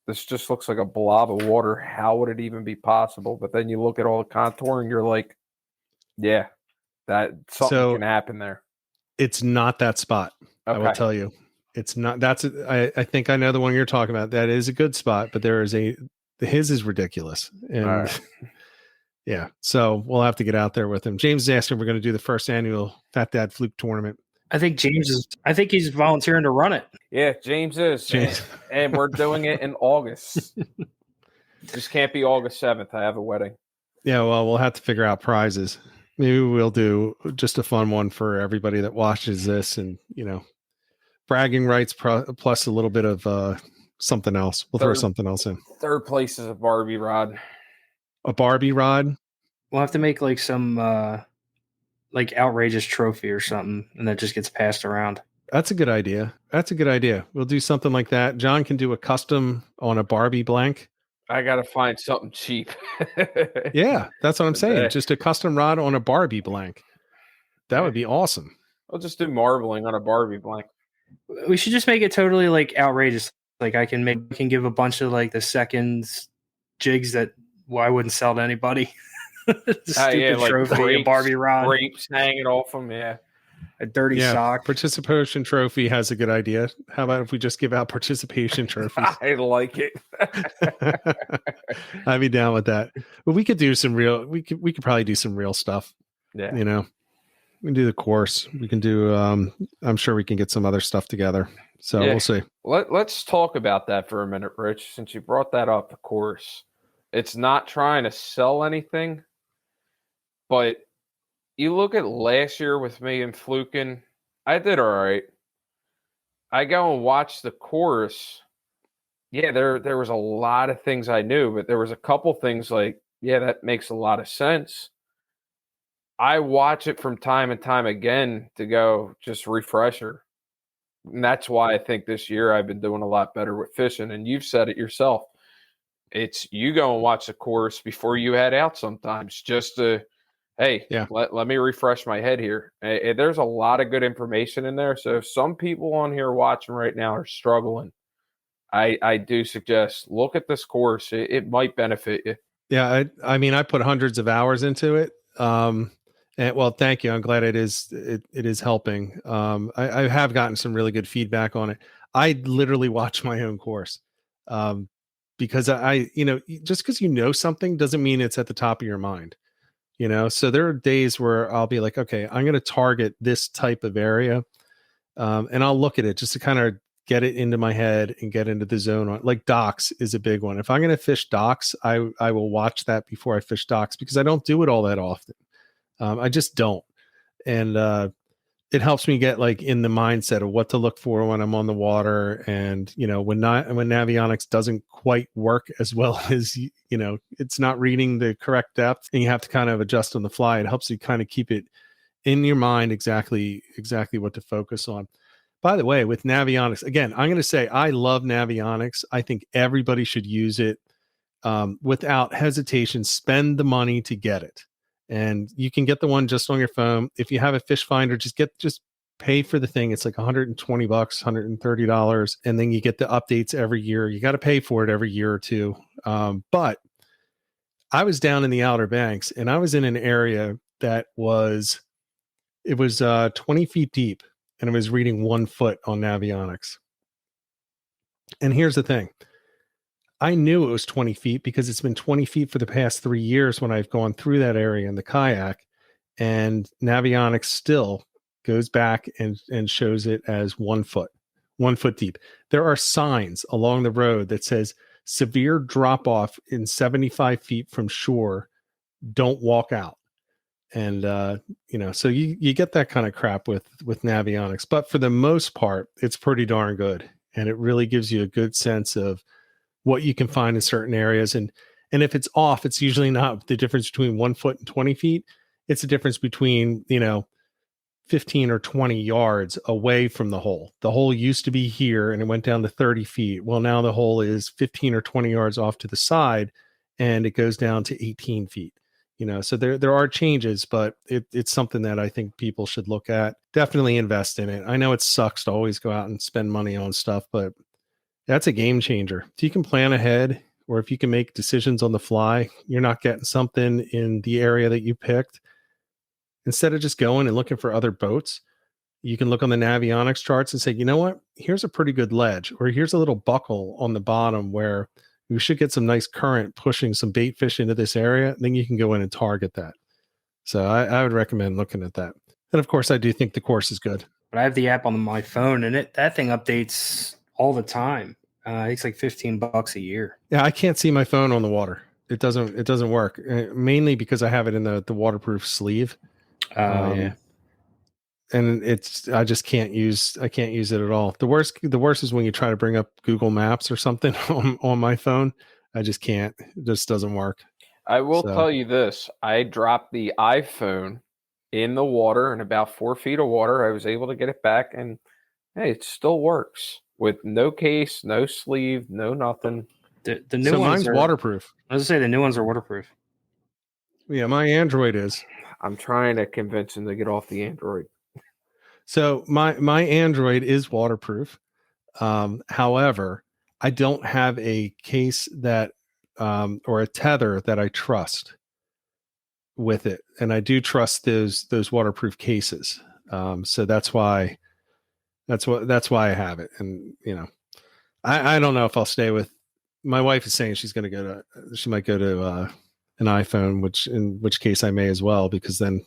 this just looks like a blob of water. How would it even be possible? But then you look at all the contour and you're like, yeah, that something can happen there. It's not that spot. Okay. I will tell you. It's not. I think I know the one you're talking about. That is a good spot, but his is ridiculous. And right. Yeah, so we'll have to get out there with him. James is asking if we're going to do the first annual Fat Dad Fluke tournament. I think he's volunteering to run it. Yeah, James is. And we're doing it in August. Just can't be August 7th. I have a wedding. Yeah, well, we'll have to figure out prizes. Maybe we'll do just a fun one for everybody that watches this, and bragging rights plus a little bit of something else. We'll throw something else in. Third place is a Barbie rod. A Barbie rod. We'll have to make like some like outrageous trophy or something, and that just gets passed around. That's a good idea. We'll do something like that. John can do a custom on a Barbie blank. I got to find something cheap. Yeah, that's what I'm saying. Just a custom rod on a Barbie blank. That would be awesome. I'll just do marbling on a Barbie blank. We should just make it totally like outrageous. Like I can give a bunch of like the seconds jigs that I wouldn't sell to anybody. Stupid like trophy, grapes, a Barbie rod, grapes hanging off them. Yeah, a dirty sock. Participation trophy has a good idea. How about if we just give out participation trophies? I like it. I'd be down with that. But we could do some real. We could probably do some real stuff. Yeah, you know, we can do the course. We can do. I'm sure we can get some other stuff together. So we'll see. Let's talk about that for a minute, Rich. Since you brought that up, the course. It's not trying to sell anything, but you look at last year with me and fluking, I did all right. I go and watch the course. Yeah, there was a lot of things I knew, but there was a couple things like, yeah, that makes a lot of sense. I watch it from time and time again to go just refresher. And that's why I think this year I've been doing a lot better with fishing. And you've said it yourself. It's you go and watch the course before you head out sometimes just to, hey, let me refresh my head here. There's a lot of good information in there. So if some people on here watching right now are struggling, I do suggest look at this course. It might benefit you. Yeah, I mean, I put hundreds of hours into it. And well, thank you. I'm glad it is helping. I have gotten some really good feedback on it. I literally watch my own course. Because just because you know something doesn't mean it's at the top of your mind, so there are days where I'll be like, okay, I'm going to target this type of area. And I'll look at it just to kind of get it into my head and get into the zone. Like docks is a big one. If I'm going to fish docks, I will watch that before I fish docks because I don't do it all that often. I just don't. And, it helps me get like in the mindset of what to look for when I'm on the water. And, when Navionics doesn't quite work as well as, it's not reading the correct depth and you have to kind of adjust on the fly. It helps you kind of keep it in your mind exactly what to focus on. By the way, with Navionics, again, I'm going to say I love Navionics. I think everybody should use it without hesitation. Spend the money to get it. And you can get the one just on your phone. If you have a fish finder, just pay for the thing. It's like $120, $130. And then you get the updates every year. You got to pay for it every year or two. But I was down in the Outer Banks and I was in an area that was 20 feet deep and I was reading 1 foot on Navionics. And here's the thing. I knew it was 20 feet because it's been 20 feet for the past 3 years when I've gone through that area in the kayak, and Navionics still goes back and shows it as 1 foot deep. There are signs along the road that says severe drop off in 75 feet from shore. Don't walk out. And, so you get that kind of crap with Navionics, but for the most part, it's pretty darn good. And it really gives you a good sense of what you can find in certain areas. And if it's off, it's usually not the difference between 1 foot and 20 feet. It's the difference between, 15 or 20 yards away from the hole. The hole used to be here and it went down to 30 feet. Well, now the hole is 15 or 20 yards off to the side and it goes down to 18 feet. So there are changes, but it's something that I think people should look at. Definitely invest in it. I know it sucks to always go out and spend money on stuff, but that's a game changer. If you can plan ahead or if you can make decisions on the fly, you're not getting something in the area that you picked. Instead of just going and looking for other boats, you can look on the Navionics charts and say, you know what, here's a pretty good ledge, or here's a little buckle on the bottom where we should get some nice current pushing some bait fish into this area. Then you can go in and target that. So I would recommend looking at that. And of course, I do think the course is good. But I have the app on my phone and that thing updates all the time. It's like $15 a year. Yeah, I can't see my phone on the water. It doesn't work. Mainly because I have it in the waterproof sleeve. Yeah. and I can't use it at all. The worst is when you try to bring up Google Maps or something on my phone. I just can't. It just doesn't work. I will tell you this. I dropped the iPhone in the water, in about 4 feet of water. I was able to get it back, and hey, it still works with no case, no sleeve, no nothing. The new ones mine's are waterproof. I was gonna say the new ones are waterproof. Yeah, my Android is. I'm trying to convince him to get off the Android. So my Android is waterproof. However, I don't have a case that or a tether that I trust with it, and I do trust those waterproof cases. So that's why I have it. And I don't know if I'll stay with. My wife is saying she might go to an iPhone, in which case I may as well, because then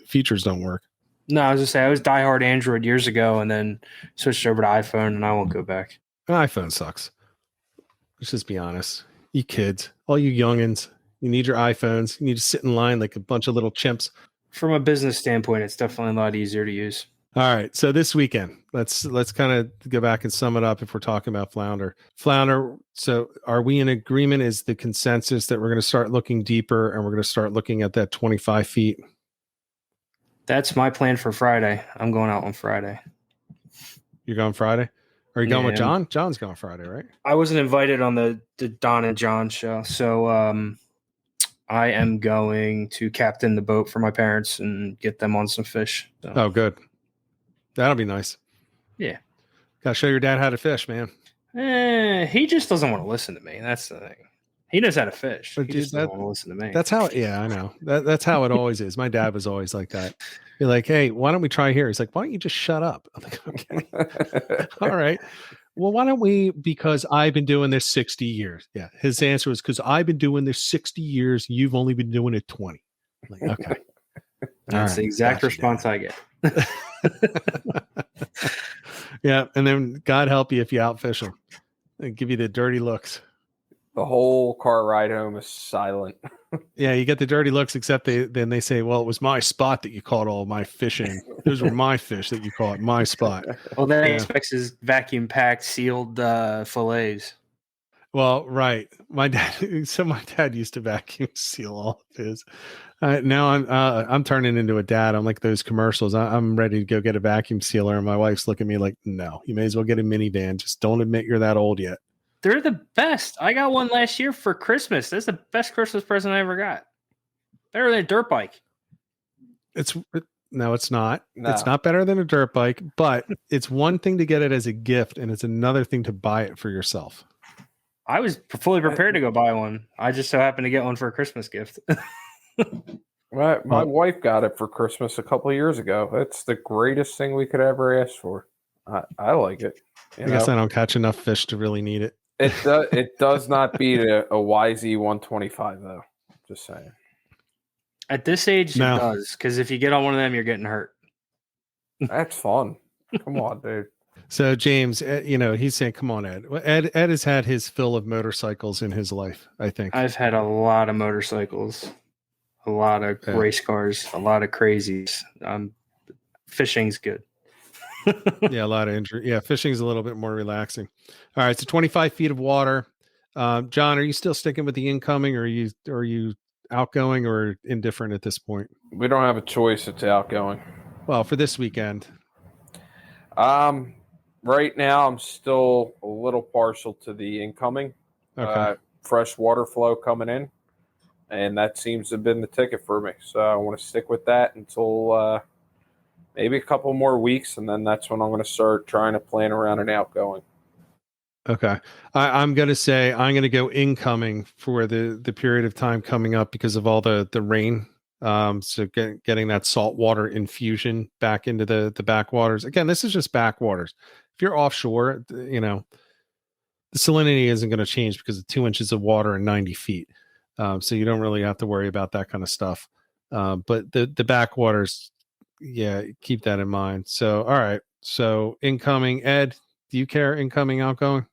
features don't work. No, I was just saying I was diehard Android years ago, and then switched over to iPhone, and I won't go back. An iPhone sucks. Let's just be honest. You kids, all you youngins, you need your iPhones. You need to sit in line like a bunch of little chimps. From a business standpoint, it's definitely a lot easier to use. All right. So this weekend, let's kind of go back and sum it up if we're talking about flounder. So are we in agreement? Is the consensus that we're going to start looking deeper and we're going to start looking at that 25 feet? That's my plan for Friday. I'm going out on Friday. You're going Friday? Are you going with John? John's going Friday, right? I wasn't invited on the Don and John show. So I am going to captain the boat for my parents and get them on some fish. So. Oh, good. That'll be nice. Yeah. Got to show your dad how to fish, man. He just doesn't want to listen to me. That's the thing. He knows how to fish. But he just doesn't want to listen to me. That's how, yeah, I know. That's how it always is. My dad was always like that. You're like, hey, why don't we try here? He's like, why don't you just shut up? I'm like, okay. All right. Well, why don't we? Because I've been doing this 60 years. Yeah. His answer was, because I've been doing this 60 years. You've only been doing it 20. I'm like, okay. That's the exact response I get. Yeah. And then God help you if you outfish them and give you the dirty looks. The whole car ride home is silent. Yeah, you get the dirty looks, except then they say, well, it was my spot that you caught all my fishing. Those were my fish that you caught, my spot. Well, then he expects his vacuum packed, sealed fillets. Well, right. My dad used to vacuum seal all of his. Now I'm turning into a dad. I'm like those commercials. I'm ready to go get a vacuum sealer, and my wife's looking at me like, no, you may as well get a minivan. Just don't admit you're that old yet. They're the best. I got one last year for Christmas. That's the best Christmas present I ever got. Better than a dirt bike. No, it's not. No. It's not better than a dirt bike, but it's one thing to get it as a gift, and it's another thing to buy it for yourself. I was fully prepared to go buy one. I just so happened to get one for a Christmas gift. My wife got it for Christmas a couple of years ago. It's the greatest thing we could ever ask for. I like it. I guess I don't catch enough fish to really need it. It does not beat a YZ 125 though. Just saying. At this age, no. It does, because if you get on one of them, you're getting hurt. That's fun. Come on, dude. So James, he's saying, "Come on, Ed." Ed has had his fill of motorcycles in his life. I think I've had a lot of motorcycles, a lot of race cars, a lot of crazies. Fishing's good. Yeah, a lot of injury. Yeah, fishing's a little bit more relaxing. All right, so 25 feet of water. John, are you still sticking with the incoming, or are you outgoing, or indifferent at this point? We don't have a choice. It's outgoing. Well, for this weekend. Right now, I'm still a little partial to the incoming. Okay. Fresh water flow coming in, and that seems to have been the ticket for me. So I want to stick with that until maybe a couple more weeks, and then that's when I'm going to start trying to plan around an outgoing. Okay. I'm going to say I'm going to go incoming for the period of time coming up because of all the rain. So getting that salt water infusion back into the backwaters. Again, this is just backwaters. If you're offshore, the salinity isn't going to change because of 2 inches of water and 90 feet. So you don't really have to worry about that kind of stuff. But the backwaters, yeah, keep that in mind. So, all right. So incoming, Ed, do you care incoming, outgoing?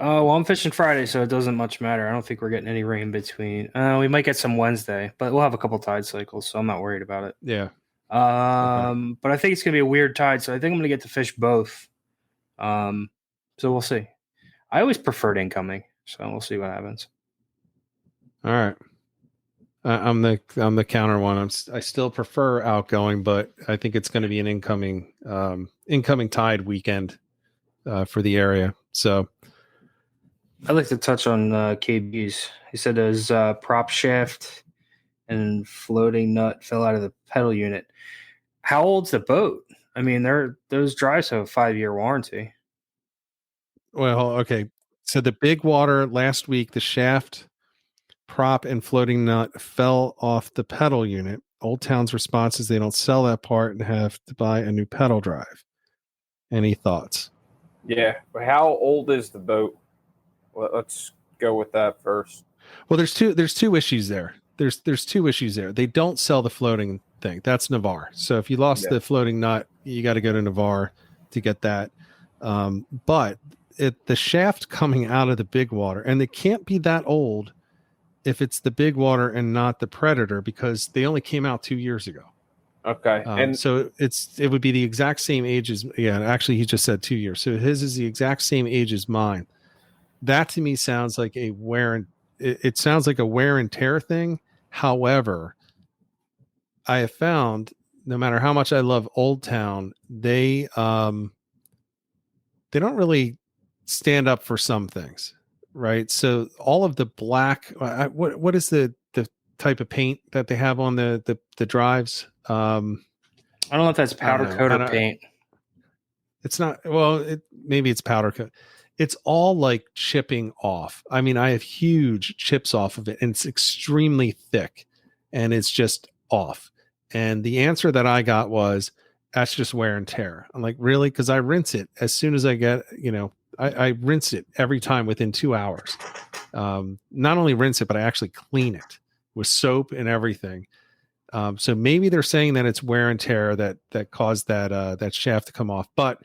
Well, I'm fishing Friday, so it doesn't much matter. I don't think we're getting any rain between. We might get some Wednesday, but we'll have a couple tide cycles, so I'm not worried about it. Yeah. But I think it's gonna be a weird tide, so I think I'm gonna get to fish both. So we'll see. I always preferred incoming, so we'll see what happens. All right. I'm the counter one. I still prefer outgoing, but I think it's going to be an incoming tide weekend for the area. So I'd like to touch on KB's. He said his prop shaft and floating nut fell out of the pedal unit. How old's the boat? I mean, those drives have a 5-year warranty. well, okay. So the big water last week, the shaft, prop, and floating nut fell off the pedal unit. Old Town's response is they don't sell that part and have to buy a new pedal drive. Any thoughts? Yeah, but how old is the boat? Let's go with that first. Well, there's two issues there. There's two issues there. They don't sell the floating thing. That's Navarre. So if you lost the floating nut, you got to go to Navarre to get that. But the shaft coming out of the big water, and they can't be that old if it's the big water and not the Predator, because they only came out 2 years ago. Okay. And so it would be the exact same age as, actually he just said 2 years. So his is the exact same age as mine. That to me sounds like it sounds like a wear and tear thing. However, I have found no matter how much I love Old Town, they don't really stand up for some things, right? So all of the black, what is the type of paint that they have on the drives? I don't know if that's powder coat or paint. It's not. Well, maybe it's powder coat. It's all like chipping off. I mean, I have huge chips off of it, and it's extremely thick, and it's just off. And the answer that I got was, that's just wear and tear. I'm like, really? Because I rinse it as soon as I get, I rinse it every time within 2 hours. Not only rinse it, but I actually clean it with soap and everything. So maybe they're saying that it's wear and tear that caused that shaft to come off. But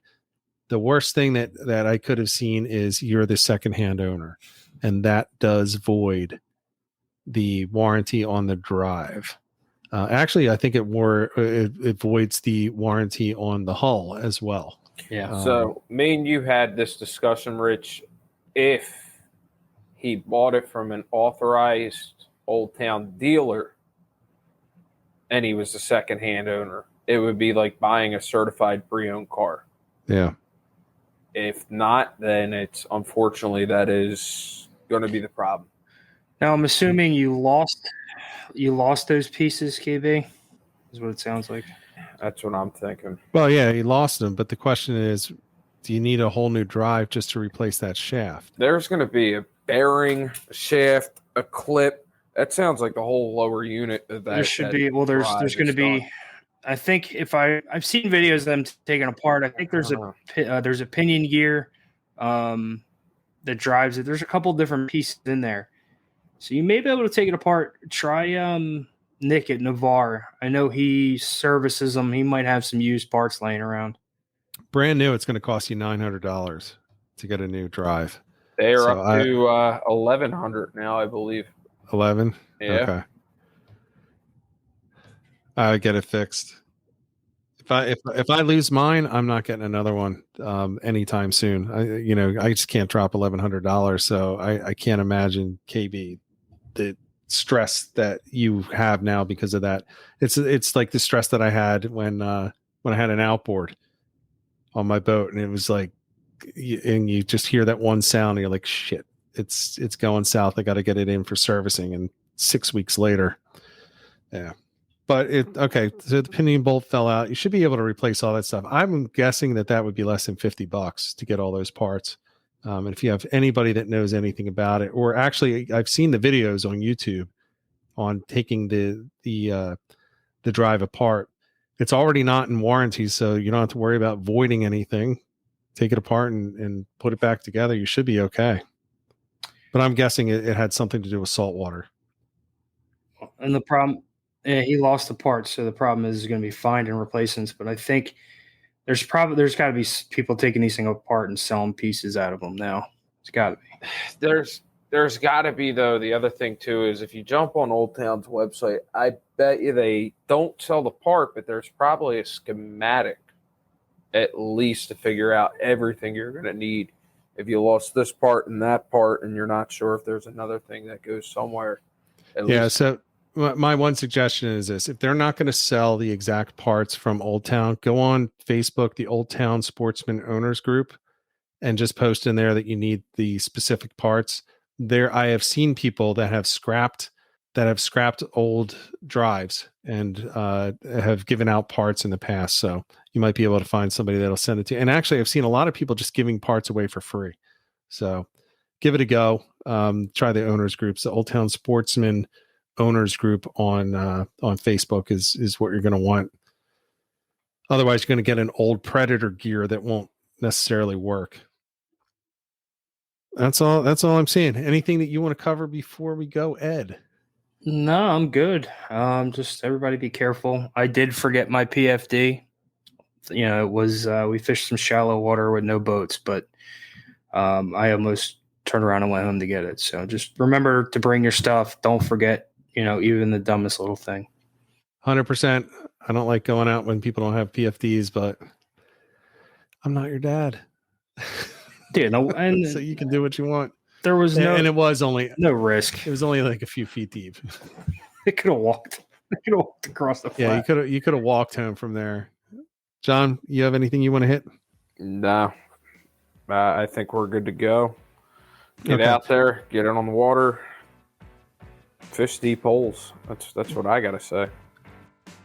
the worst thing that I could have seen is you're the secondhand owner, and that does void the warranty on the drive. Actually, I think it voids the warranty on the hull as well. Yeah. So me and you had this discussion, Rich. If he bought it from an authorized Old Town dealer and he was the secondhand owner, it would be like buying a certified pre-owned car. Yeah. If not, then it's unfortunately that is going to be the problem. Now I'm assuming you lost those pieces, KB, is what it sounds like. That's what I'm thinking. Well, yeah, he lost them, but the question is, do you need a whole new drive just to replace that shaft? There's going to be a bearing, a shaft, a clip. That sounds like the whole lower unit of that. There should be. Well, there's going to be. I think if I've seen videos of them taken apart. I think there's a pinion gear that drives it. There's a couple different pieces in there, so you may be able to take it apart. Try Nick at Navarre. I know he services them. He might have some used parts laying around. Brand new, it's going to cost you $900 to get a new drive. They're up to $1,100 now, I believe. 11. Yeah. Okay. I get it fixed. If I lose mine, I'm not getting another one anytime soon. I just can't drop $1,100. So I can't imagine, KB, the stress that you have now because of that. It's like the stress that I had when I had an outboard on my boat, and it was like, and you just hear that one sound, and you're like, shit, it's going south. I got to get it in for servicing. And 6 weeks later, yeah. But okay. So the pinion bolt fell out. You should be able to replace all that stuff. I'm guessing that would be less than $50 to get all those parts. And if you have anybody that knows anything about it, or actually, I've seen the videos on YouTube on taking the drive apart. It's already not in warranty, so you don't have to worry about voiding anything. Take it apart and put it back together. You should be okay. But I'm guessing it had something to do with salt water. And the problem, he lost the parts, so the problem is going to be finding replacements. But I think there's got to be people taking these things apart and selling pieces out of them now. It's got to be. There's got to be, though, the other thing, too, is if you jump on Old Town's website, I bet you they don't sell the part, but there's probably a schematic at least to figure out everything you're going to need. If you lost this part and that part and you're not sure if there's another thing that goes somewhere. So my one suggestion is this. If they're not going to sell the exact parts from Old Town, go on Facebook, the Old Town Sportsman Owners Group, and just post in there that you need the specific parts. There, I have seen people that have scrapped old drives and have given out parts in the past. So you might be able to find somebody that'll send it to you. And actually, I've seen a lot of people just giving parts away for free. So give it a go. Try the owners groups. The Old Town Sportsman Owners Group on Facebook is what you're going to want. Otherwise, you're going to get an old Predator gear that won't necessarily work. That's all I'm saying. Anything that you want to cover before we go, Ed? No, I'm good. Just everybody be careful. I did forget my PFD. It was we fished some shallow water with no boats, but I almost turned around and went home to get it. So just remember to bring your stuff. Don't forget, even the dumbest little thing. 100%. I don't like going out when people don't have PFDs, but I'm not your dad. Dude, and so you can do what you want. There was and it was only no risk. It was only like a few feet deep. It could have walked. It could have walked across the flat. Yeah, you could have walked home from there. John, you have anything you want to hit? No. I think we're good to go. Get out there, get it on the water, fish deep holes. That's what I got to say.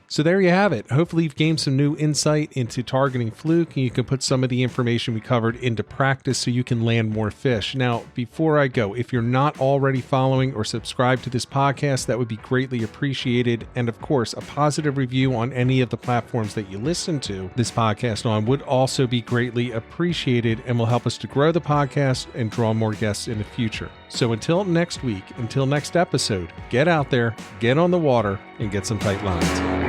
So there you have it. Hopefully you've gained some new insight into targeting fluke, and you can put some of the information we covered into practice so you can land more fish. Now, before I go, if you're not already following or subscribed to this podcast, that would be greatly appreciated. And of course, a positive review on any of the platforms that you listen to this podcast on would also be greatly appreciated and will help us to grow the podcast and draw more guests in the future. So until next week, until next episode, get out there, get on the water, and get some tight lines.